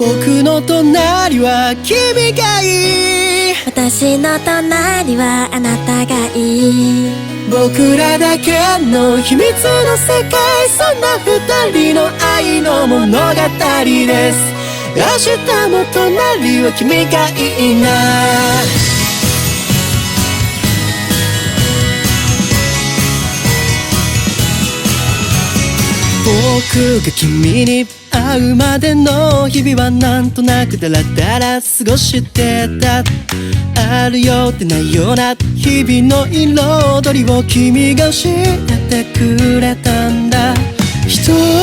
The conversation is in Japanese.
僕の隣は君がいい、私の隣はあなたがいい。僕らだけの秘密の世界、そんな二人の愛の物語です。明日も隣は君がいいな。僕が君に会うまでの日々はなんとなくダラダラ過ごしてた。あるようでないような日々の彩りを君が教えてくれたんだ。